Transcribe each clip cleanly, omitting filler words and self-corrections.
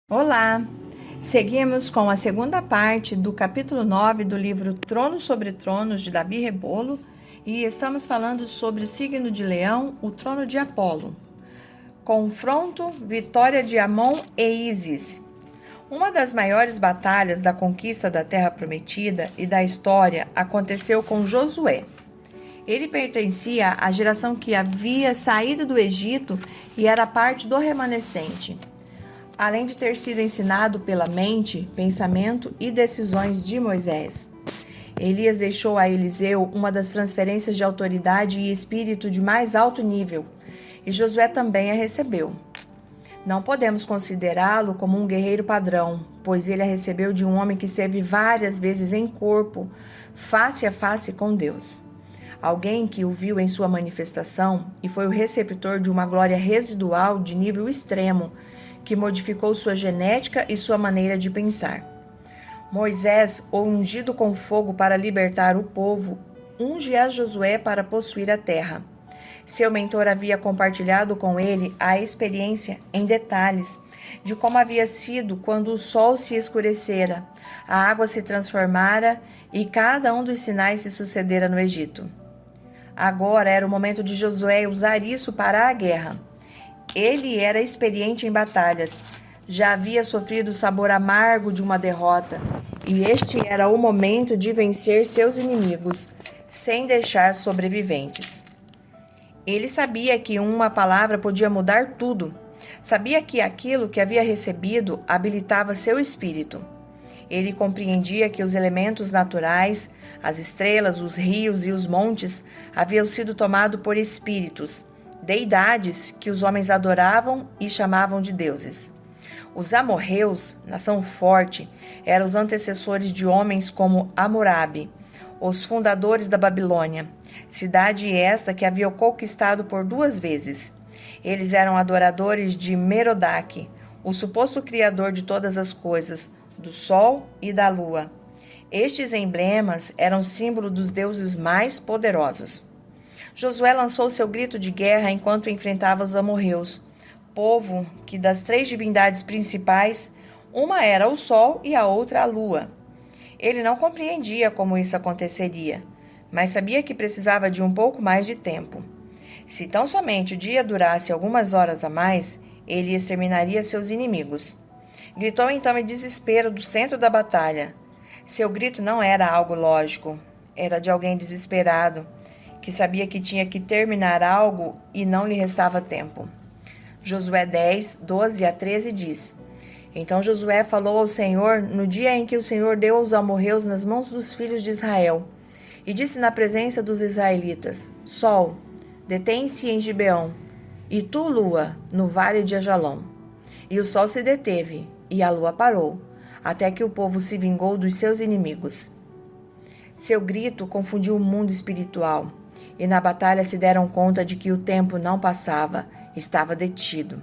Olá! Seguimos com a segunda parte do capítulo 9 do livro Tronos sobre Tronos de Davi Rebolo e estamos falando sobre o signo de Leão, o trono de Apolo. Confronto, vitória de Amon e Ísis. Uma das maiores batalhas da conquista da Terra Prometida e da história aconteceu com Josué. Ele pertencia à geração que havia saído do Egito e era parte do remanescente. Além de ter sido ensinado pela mente, pensamento e decisões de Moisés. Elias deixou a Eliseu uma das transferências de autoridade e espírito de mais alto nível, e Josué também a recebeu. Não podemos considerá-lo como um guerreiro padrão, pois ele a recebeu de um homem que esteve várias vezes em corpo, face a face com Deus. Alguém que o viu em sua manifestação e foi o receptor de uma glória residual de nível extremo, que modificou sua genética e sua maneira de pensar. Moisés, o ungido com fogo para libertar o povo, unge a Josué para possuir a terra. Seu mentor havia compartilhado com ele a experiência em detalhes de como havia sido quando o sol se escurecera, a água se transformara e cada um dos sinais se sucedera no Egito. Agora era o momento de Josué usar isso para a guerra. Ele era experiente em batalhas, já havia sofrido o sabor amargo de uma derrota, e este era o momento de vencer seus inimigos, sem deixar sobreviventes. Ele sabia que uma palavra podia mudar tudo, sabia que aquilo que havia recebido habilitava seu espírito. Ele compreendia que os elementos naturais, as estrelas, os rios e os montes haviam sido tomados por espíritos, deidades que os homens adoravam e chamavam de deuses. Os amorreus, nação forte, eram os antecessores de homens como Hammurabi, os fundadores da Babilônia, cidade esta que haviam conquistado por 2 vezes. Eles eram adoradores de Merodach, o suposto criador de todas as coisas, do sol e da lua. Estes emblemas eram símbolo dos deuses mais poderosos. Josué lançou seu grito de guerra enquanto enfrentava os amorreus, povo que das 3 divindades principais, uma era o sol e a outra a lua. Ele não compreendia como isso aconteceria, mas sabia que precisava de um pouco mais de tempo. Se tão somente o dia durasse algumas horas a mais, ele exterminaria seus inimigos. Gritou então em desespero do centro da batalha. Seu grito não era algo lógico, era de alguém desesperado, que sabia que tinha que terminar algo e não lhe restava tempo. Josué 10, 12 a 13 diz: Então Josué falou ao Senhor no dia em que o Senhor deu os amorreus nas mãos dos filhos de Israel, e disse na presença dos israelitas: Sol, detém-se em Gibeão, e tu, lua, no vale de Ajalon. E o sol se deteve, e a lua parou, até que o povo se vingou dos seus inimigos. Seu grito confundiu o mundo espiritual, e na batalha se deram conta de que o tempo não passava, estava detido.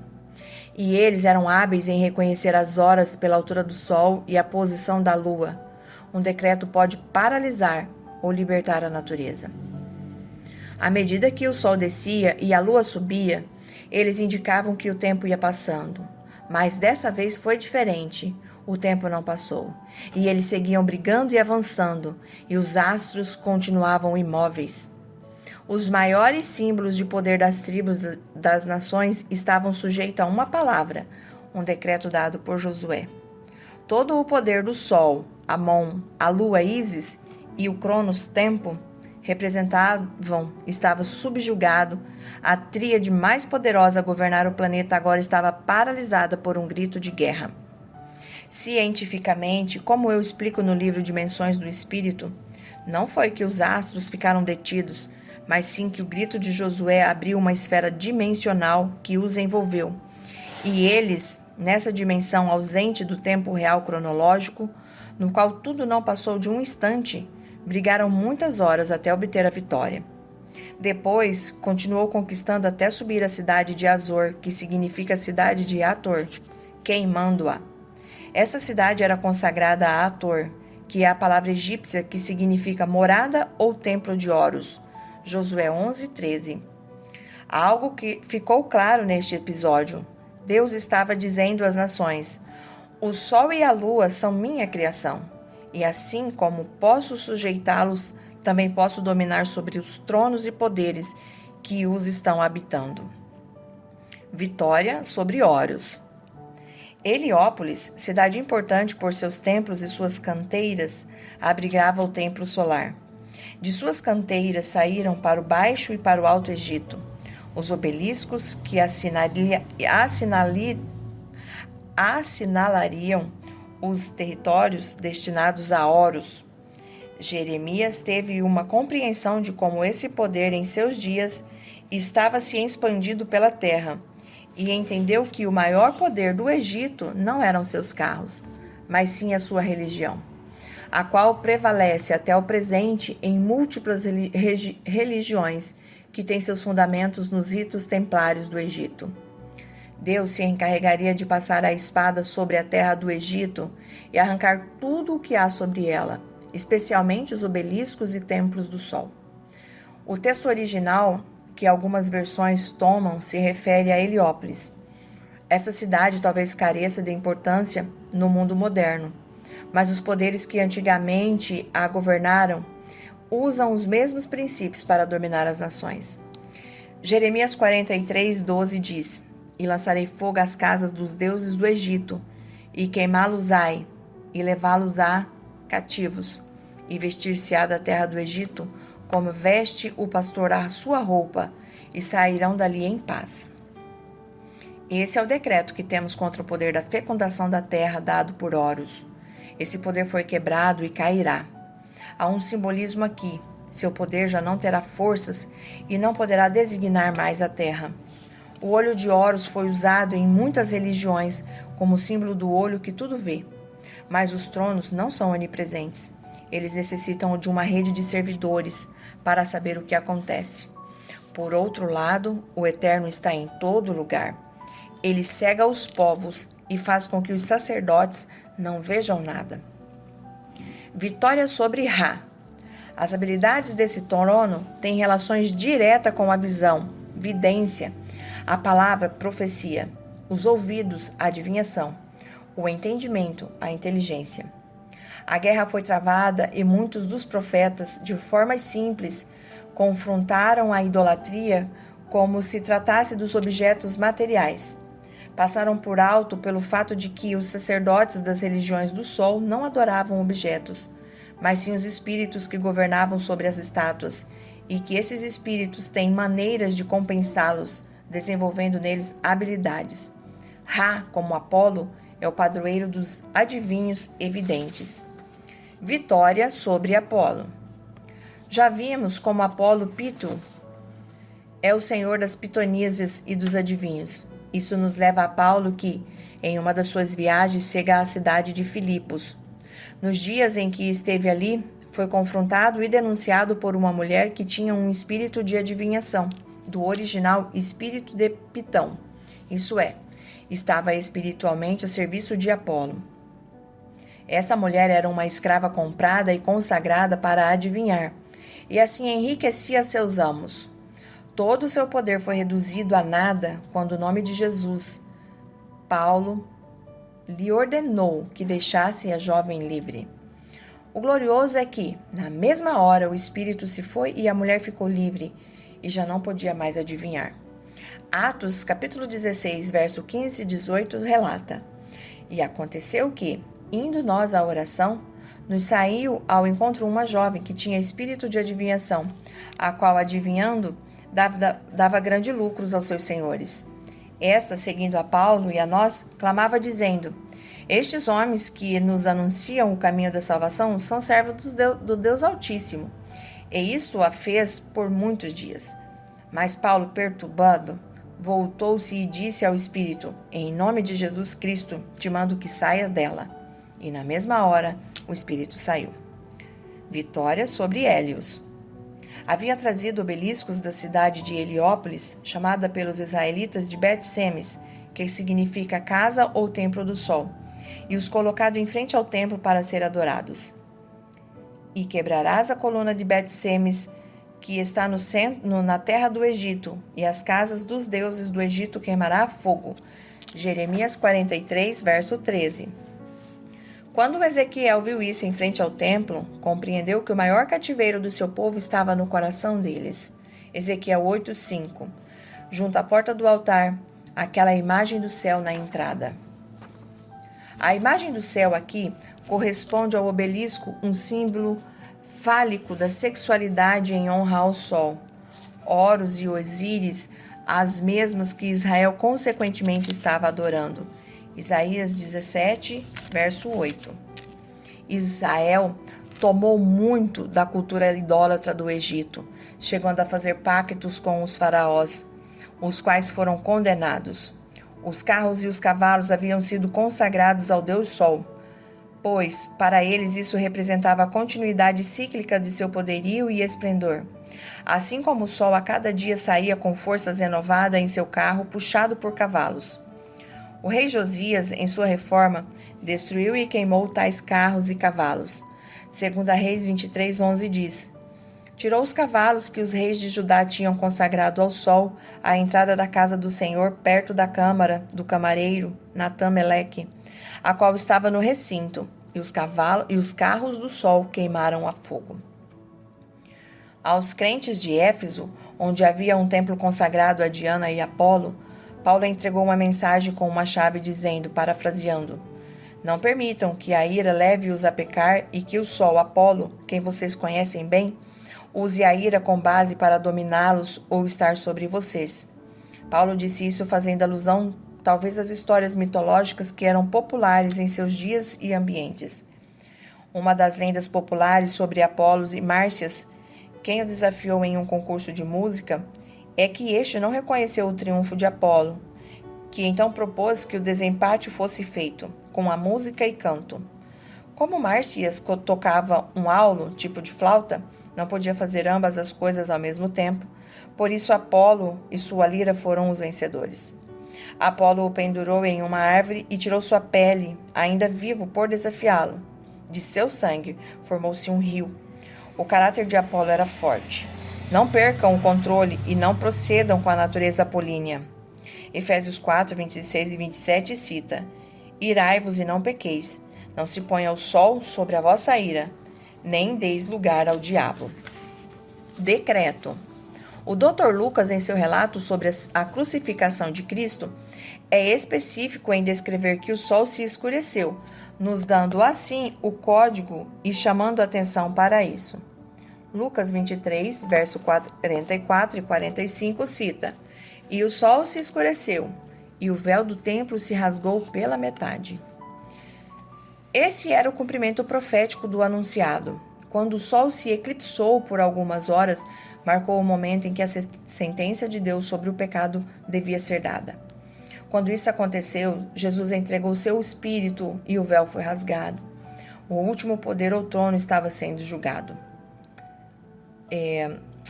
E eles eram hábeis em reconhecer as horas pela altura do sol e a posição da lua. Um decreto pode paralisar ou libertar a natureza. À medida que o sol descia e a lua subia, eles indicavam que o tempo ia passando. Mas dessa vez foi diferente. O tempo não passou. E eles seguiam brigando e avançando, e os astros continuavam imóveis. Os maiores símbolos de poder das tribos das nações estavam sujeitos a uma palavra, um decreto dado por Josué. Todo o poder do sol, Amon, a lua Ísis e o Cronos Tempo estava subjugado. A tríade mais poderosa a governar o planeta agora estava paralisada por um grito de guerra. Cientificamente, como eu explico no livro Dimensões do Espírito, não foi que os astros ficaram detidos, mas sim que o grito de Josué abriu uma esfera dimensional que os envolveu. E eles, nessa dimensão ausente do tempo real cronológico, no qual tudo não passou de um instante, brigaram muitas horas até obter a vitória. Depois, continuou conquistando até subir a cidade de Azor, que significa cidade de Ator, queimando-a. Essa cidade era consagrada a Ator, que é a palavra egípcia que significa morada ou templo de Horus. Josué 11, 13. Algo que ficou claro neste episódio. Deus estava dizendo às nações: O sol e a lua são minha criação, e assim como posso sujeitá-los, também posso dominar sobre os tronos e poderes que os estão habitando. Vitória sobre Horus. Heliópolis, cidade importante por seus templos e suas canteiras, abrigava o templo solar. De suas canteiras saíram para o Baixo e para o Alto Egito os obeliscos que assinalariam os territórios destinados a Horus. Jeremias teve uma compreensão de como esse poder em seus dias estava se expandindo pela terra e entendeu que o maior poder do Egito não eram seus carros, mas sim a sua religião, a qual prevalece até o presente em múltiplas religiões que têm seus fundamentos nos ritos templários do Egito. Deus se encarregaria de passar a espada sobre a terra do Egito e arrancar tudo o que há sobre ela, especialmente os obeliscos e templos do sol. O texto original, que algumas versões tomam, se refere a Heliópolis. Essa cidade talvez careça de importância no mundo moderno, mas os poderes que antigamente a governaram usam os mesmos princípios para dominar as nações. Jeremias 43:12 diz: E lançarei fogo às casas dos deuses do Egito, e queimá-los-ai, e levá-los-á cativos, e vestir-se-á da terra do Egito, como veste o pastor a sua roupa, e sairão dali em paz. Esse é o decreto que temos contra o poder da fecundação da terra dado por Horus. Esse poder foi quebrado e cairá. Há um simbolismo aqui. Seu poder já não terá forças e não poderá designar mais a terra. O olho de Horus foi usado em muitas religiões como símbolo do olho que tudo vê. Mas os tronos não são onipresentes. Eles necessitam de uma rede de servidores para saber o que acontece. Por outro lado, o Eterno está em todo lugar. Ele cega os povos e faz com que os sacerdotes não vejam nada. Vitória sobre Ra. As habilidades desse trono têm relações diretas com a visão, vidência, a palavra, profecia, os ouvidos, a adivinhação, o entendimento, a inteligência. A guerra foi travada e muitos dos profetas, de forma simples, confrontaram a idolatria como se tratasse dos objetos materiais. Passaram por alto pelo fato de que os sacerdotes das religiões do sol não adoravam objetos, mas sim os espíritos que governavam sobre as estátuas, e que esses espíritos têm maneiras de compensá-los, desenvolvendo neles habilidades. Ra, como Apolo, é o padroeiro dos adivinhos evidentes. Vitória sobre Apolo. Já vimos como Apolo Pito é o senhor das pitonisas e dos adivinhos. Isso nos leva a Paulo que, em uma das suas viagens, chega à cidade de Filipos. Nos dias em que esteve ali, foi confrontado e denunciado por uma mulher que tinha um espírito de adivinhação, do original espírito de Pitão. Isso é, estava espiritualmente a serviço de Apolo. Essa mulher era uma escrava comprada e consagrada para adivinhar, e assim enriquecia seus amos. Todo o seu poder foi reduzido a nada quando o nome de Jesus, Paulo, lhe ordenou que deixasse a jovem livre. O glorioso é que, na mesma hora, o espírito se foi e a mulher ficou livre e já não podia mais adivinhar. Atos, capítulo 16, verso 15 e 18, relata: E aconteceu que, indo nós à oração, nos saiu ao encontro uma jovem que tinha espírito de adivinhação, a qual, adivinhando, dava grandes lucros aos seus senhores. Esta, seguindo a Paulo e a nós, clamava dizendo: Estes homens que nos anunciam o caminho da salvação são servos do Deus Altíssimo. E isto a fez por muitos dias. Mas Paulo, perturbado, voltou-se e disse ao espírito: Em nome de Jesus Cristo, te mando que saia dela. E na mesma hora, o espírito saiu. Vitória sobre Hélios. Havia trazido obeliscos da cidade de Heliópolis, chamada pelos israelitas de Bet-Semes, que significa casa ou templo do sol, e os colocado em frente ao templo para ser adorados. E quebrarás a coluna de Bet-Semes, que está na terra do Egito, e as casas dos deuses do Egito queimará a fogo. Jeremias 43, verso 13. Quando Ezequiel viu isso em frente ao templo, compreendeu que o maior cativeiro do seu povo estava no coração deles. Ezequiel 8:5. Junto à porta do altar, aquela imagem do céu na entrada. A imagem do céu aqui corresponde ao obelisco, um símbolo fálico da sexualidade em honra ao sol. Horus e Osíris, as mesmas que Israel consequentemente estava adorando. Isaías 17, verso 8. Israel tomou muito da cultura idólatra do Egito, chegando a fazer pactos com os faraós, os quais foram condenados. Os carros e os cavalos haviam sido consagrados ao Deus Sol, pois para eles isso representava a continuidade cíclica de seu poderio e esplendor. Assim como o sol a cada dia saía com forças renovadas em seu carro, puxado por cavalos. O rei Josias, em sua reforma, destruiu e queimou tais carros e cavalos. Segundo a Reis 23:11 diz: tirou os cavalos que os reis de Judá tinham consagrado ao sol à entrada da casa do Senhor, perto da câmara do camareiro Natã-Meleque, a qual estava no recinto, e os carros do sol queimaram a fogo. Aos crentes de Éfeso, onde havia um templo consagrado a Diana e Apolo, Paulo entregou uma mensagem com uma chave dizendo, parafraseando: não permitam que a ira leve-os a pecar e que o sol, Apolo, quem vocês conhecem bem, use a ira com base para dominá-los ou estar sobre vocês. Paulo disse isso fazendo alusão talvez às histórias mitológicas que eram populares em seus dias e ambientes. Uma das lendas populares sobre Apolos e Márcias, quem o desafiou em um concurso de música, é que este não reconheceu o triunfo de Apolo, que então propôs que o desempate fosse feito, com a música e canto. Como Márcias tocava um aulo, tipo de flauta, não podia fazer ambas as coisas ao mesmo tempo, por isso Apolo e sua lira foram os vencedores. Apolo o pendurou em uma árvore e tirou sua pele, ainda vivo, por desafiá-lo. De seu sangue formou-se um rio. O caráter de Apolo era forte. Não percam o controle e não procedam com a natureza apolínea. Efésios 4, 26 e 27 cita: irai-vos e não pequeis. Não se ponha o sol sobre a vossa ira, nem deis lugar ao diabo. Decreto. O Dr. Lucas, em seu relato sobre a crucificação de Cristo, é específico em descrever que o sol se escureceu, nos dando assim o código e chamando a atenção para isso. Lucas 23, verso 44 e 45 cita: e o sol se escureceu, e o véu do templo se rasgou pela metade. Esse era o cumprimento profético do anunciado. Quando o sol se eclipsou por algumas horas, marcou o momento em que a sentença de Deus sobre o pecado devia ser dada. Quando isso aconteceu, Jesus entregou seu espírito e o véu foi rasgado. O último poder ou trono estava sendo julgado.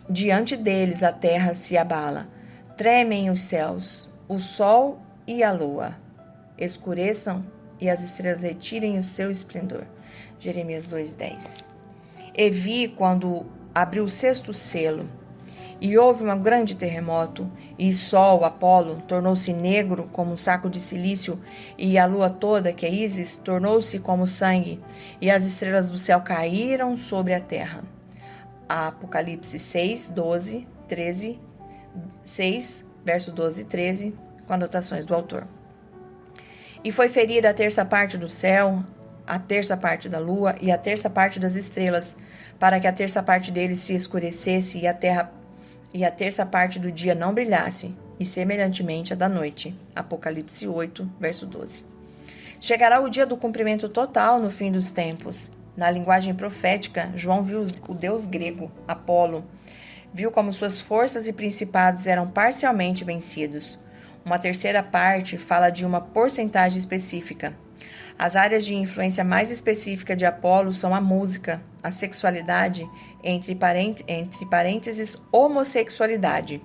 Diante deles a terra se abala, tremem os céus, o sol e a lua, escureçam e as estrelas retirem o seu esplendor. Jeremias 2:10. E vi quando abriu o sexto selo, e houve um grande terremoto, e o sol, Apolo, tornou-se negro como um saco de silício, e a lua toda, que é Ísis, tornou-se como sangue, e as estrelas do céu caíram sobre a terra. Apocalipse 6, 12, 13, 6, verso 12 e 13, com anotações do autor. E foi ferida a terça parte do céu, a terça parte da lua e a terça parte das estrelas, para que a terça parte deles se escurecesse e a terça parte do dia não brilhasse, e semelhantemente a da noite. Apocalipse 8, verso 12. Chegará o dia do cumprimento total no fim dos tempos. Na linguagem profética, João viu o deus grego, Apolo, viu como suas forças e principados eram parcialmente vencidos. Uma terceira parte fala de uma porcentagem específica. As áreas de influência mais específica de Apolo são a música, a sexualidade, entre parênteses, homossexualidade,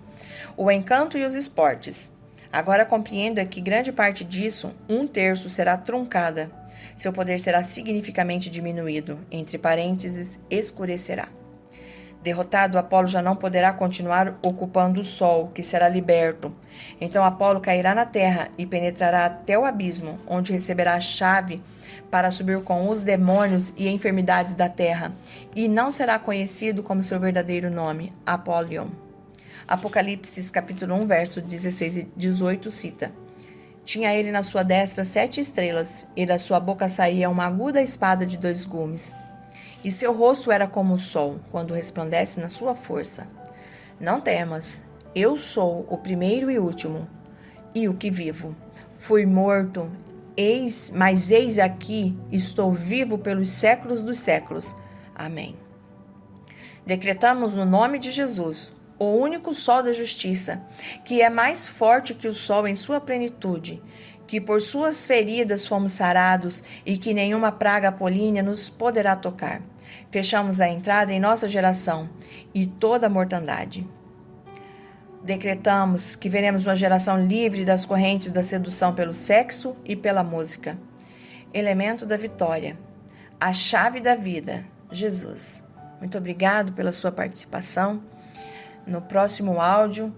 o encanto e os esportes. Agora compreenda que grande parte disso, 1/3, será truncada. Seu poder será significativamente diminuído, entre parênteses, escurecerá. Derrotado, Apolo já não poderá continuar ocupando o sol, que será liberto. Então Apolo cairá na terra e penetrará até o abismo, onde receberá a chave para subir com os demônios e enfermidades da terra, e não será conhecido como seu verdadeiro nome, Apolion. Apocalipse capítulo 1, verso 16 e 18 cita: Tinha ele na sua destra 7 estrelas, e da sua boca saía uma aguda espada de 2 gumes. E seu rosto era como o sol, quando resplandece na sua força. Não temas, eu sou o primeiro e último, e o que vivo. Fui morto, mas eis aqui, estou vivo pelos séculos dos séculos. Amém. Decretamos no nome de Jesus, o único sol da justiça, que é mais forte que o sol em sua plenitude, que por suas feridas fomos sarados e que nenhuma praga apolínea nos poderá tocar. Fechamos a entrada em nossa geração e toda a mortandade. Decretamos que veremos uma geração livre das correntes da sedução pelo sexo e pela música. Elemento da vitória, a chave da vida, Jesus. Muito obrigado pela sua participação. No próximo áudio,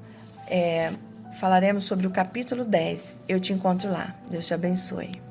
falaremos sobre o capítulo 10. Eu te encontro lá. Deus te abençoe.